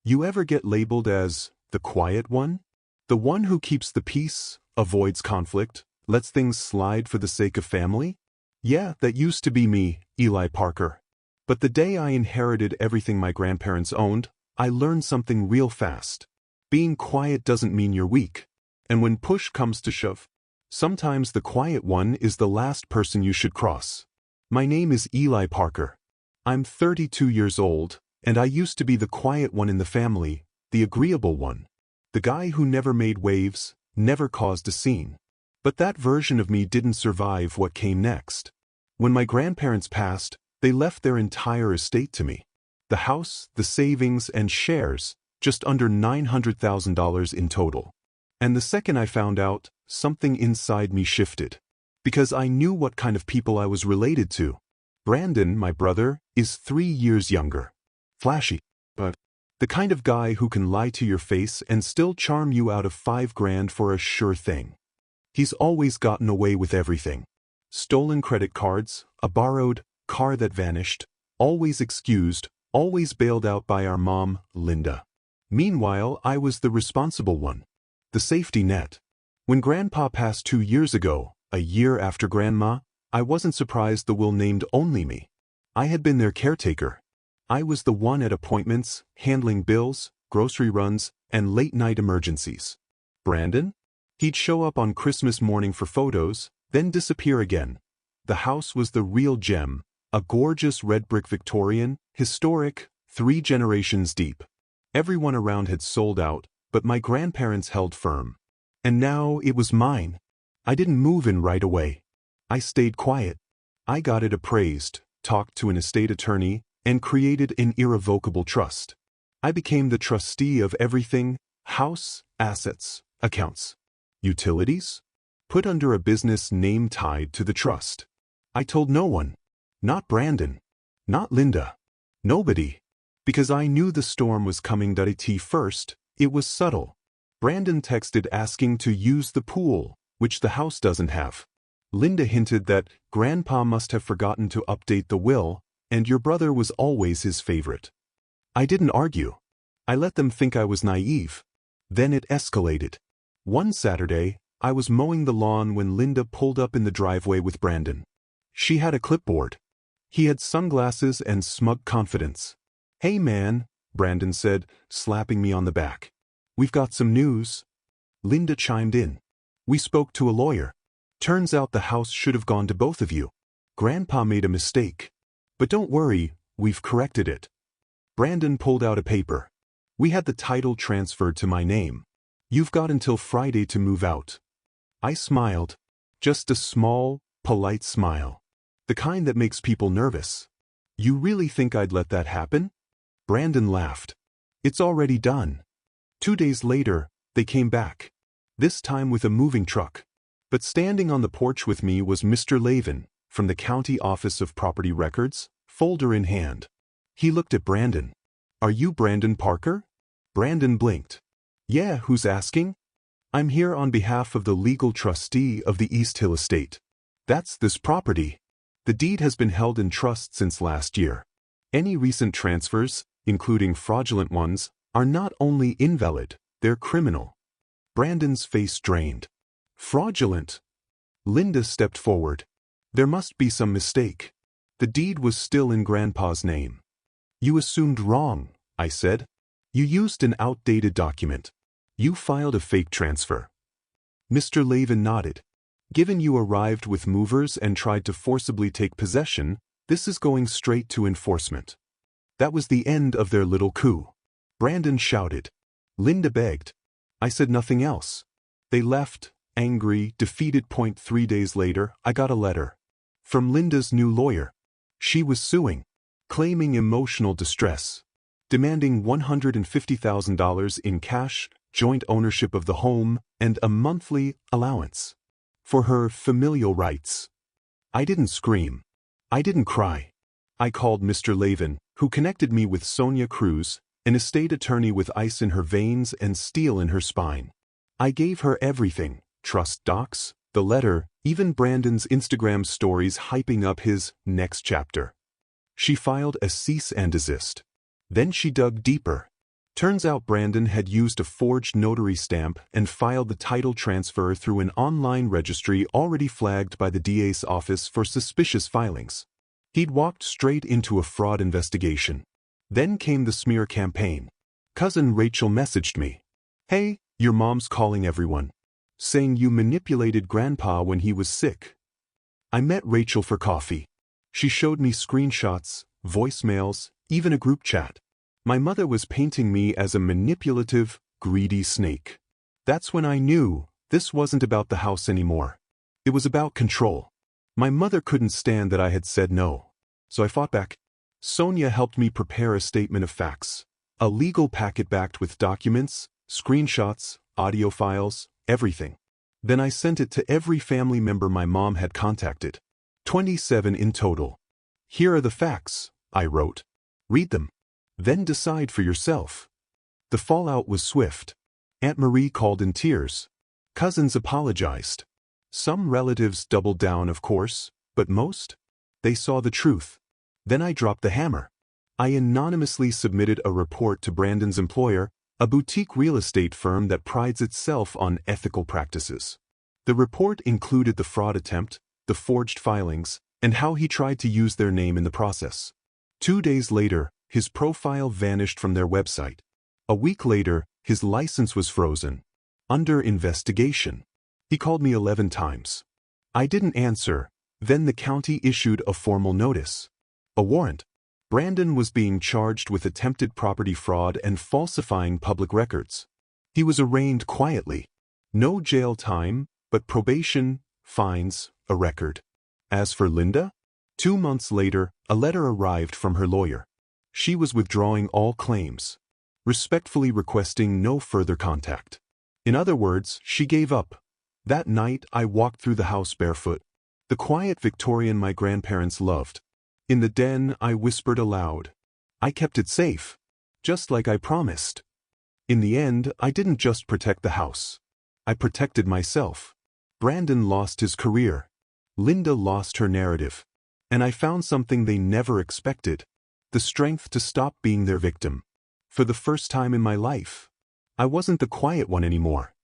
You ever get labeled as the quiet one? The one who keeps the peace, avoids conflict, lets things slide for the sake of family? Yeah, that used to be me, Eli Parker. But the day I inherited everything my grandparents owned, I learned something real fast. Being quiet doesn't mean you're weak. And when push comes to shove, sometimes the quiet one is the last person you should cross. My name is Eli Parker. I'm 32 years old, and I used to be the quiet one in the family, the agreeable one. The guy who never made waves, never caused a scene. But that version of me didn't survive what came next. When my grandparents passed, they left their entire estate to me. The house, the savings, and shares, just under $900,000 in total. And the second I found out, something inside me shifted. Because I knew what kind of people I was related to. Brandon, my brother, is 3 years younger. Flashy, but the kind of guy who can lie to your face and still charm you out of $5,000 for a sure thing. He's always gotten away with everything. Stolen credit cards, a borrowed car that vanished, always excused, always bailed out by our mom, Linda. Meanwhile, I was the responsible one. The safety net. When Grandpa passed 2 years ago, a year after Grandma, I wasn't surprised the will named only me. I had been their caretaker. I was the one at appointments, handling bills, grocery runs, and late-night emergencies. Brandon? He'd show up on Christmas morning for photos, then disappear again. The house was the real gem, a gorgeous red brick Victorian, historic, 3 generations deep. Everyone around had sold out, but my grandparents held firm. And now it was mine. I didn't move in right away. I stayed quiet. I got it appraised, talked to an estate attorney, and created an irrevocable trust. I became the trustee of everything: house, assets, accounts, utilities, put under a business name tied to the trust. I told no one. Not Brandon. Not Linda. Nobody. Because I knew the storm was coming. At first, it was subtle. Brandon texted asking to use the pool, which the house doesn't have. Linda hinted that Grandpa must have forgotten to update the will, and your brother was always his favorite. I didn't argue. I let them think I was naive. Then it escalated. One Saturday, I was mowing the lawn when Linda pulled up in the driveway with Brandon. She had a clipboard. He had sunglasses and smug confidence. "Hey man," Brandon said, slapping me on the back. "We've got some news." Linda chimed in. "We spoke to a lawyer. Turns out the house should have gone to both of you. Grandpa made a mistake. But don't worry, we've corrected it." Brandon pulled out a paper. "We had the title transferred to my name. You've got until Friday to move out." I smiled. Just a small, polite smile. The kind that makes people nervous. "You really think I'd let that happen?" Brandon laughed. "It's already done." 2 days later, they came back. This time with a moving truck. But standing on the porch with me was Mr. Lavin, from the County Office of Property Records, folder in hand. He looked at Brandon. "Are you Brandon Parker?" Brandon blinked. "Yeah, who's asking?" "I'm here on behalf of the legal trustee of the East Hill estate. That's this property. The deed has been held in trust since last year. Any recent transfers, including fraudulent ones, are not only invalid, they're criminal." Brandon's face drained. "Fraudulent?" Linda stepped forward. "There must be some mistake. The deed was still in Grandpa's name." "You assumed wrong," I said. "You used an outdated document. You filed a fake transfer." Mr. Lavin nodded. "Given you arrived with movers and tried to forcibly take possession, this is going straight to enforcement." That was the end of their little coup. Brandon shouted. Linda begged. I said nothing else. They left, angry, defeated. 3 days later, I got a letter from Linda's new lawyer. She was suing, claiming emotional distress, demanding $150,000 in cash, joint ownership of the home, and a monthly allowance for her familial rights. I didn't scream. I didn't cry. I called Mr. Lavin, who connected me with Sonia Cruz, an estate attorney with ice in her veins and steel in her spine. I gave her everything: trust docs, the letter, even Brandon's Instagram stories hyping up his next chapter. She filed a cease and desist. Then she dug deeper. Turns out Brandon had used a forged notary stamp and filed the title transfer through an online registry already flagged by the DA's office for suspicious filings. He'd walked straight into a fraud investigation. Then came the smear campaign. Cousin Rachel messaged me. "Hey, your mom's calling everyone, saying you manipulated Grandpa when he was sick." I met Rachel for coffee. She showed me screenshots, voicemails, even a group chat. My mother was painting me as a manipulative, greedy snake. That's when I knew this wasn't about the house anymore. It was about control. My mother couldn't stand that I had said no, so I fought back. Sonia helped me prepare a statement of facts, a legal packet backed with documents, screenshots, audio files, everything. Then I sent it to every family member my mom had contacted. 27 in total. "Here are the facts," I wrote. "Read them. Then decide for yourself." The fallout was swift. Aunt Marie called in tears. Cousins apologized. Some relatives doubled down, of course, but most? They saw the truth. Then I dropped the hammer. I anonymously submitted a report to Brandon's employer, a boutique real estate firm that prides itself on ethical practices. The report included the fraud attempt, the forged filings, and how he tried to use their name in the process. 2 days later, his profile vanished from their website. A week later, his license was frozen. Under investigation. He called me 11 times. I didn't answer. Then the county issued a formal notice. A warrant. Brandon was being charged with attempted property fraud and falsifying public records. He was arraigned quietly. No jail time, but probation, fines, a record. As for Linda? 2 months later, a letter arrived from her lawyer. She was withdrawing all claims, respectfully requesting no further contact. In other words, she gave up. That night, I walked through the house barefoot. The quiet Victorian my grandparents loved. In the den, I whispered aloud. I kept it safe, just like I promised. In the end, I didn't just protect the house. I protected myself. Brandon lost his career. Linda lost her narrative. And I found something they never expected. The strength to stop being their victim. For the first time in my life, I wasn't the quiet one anymore.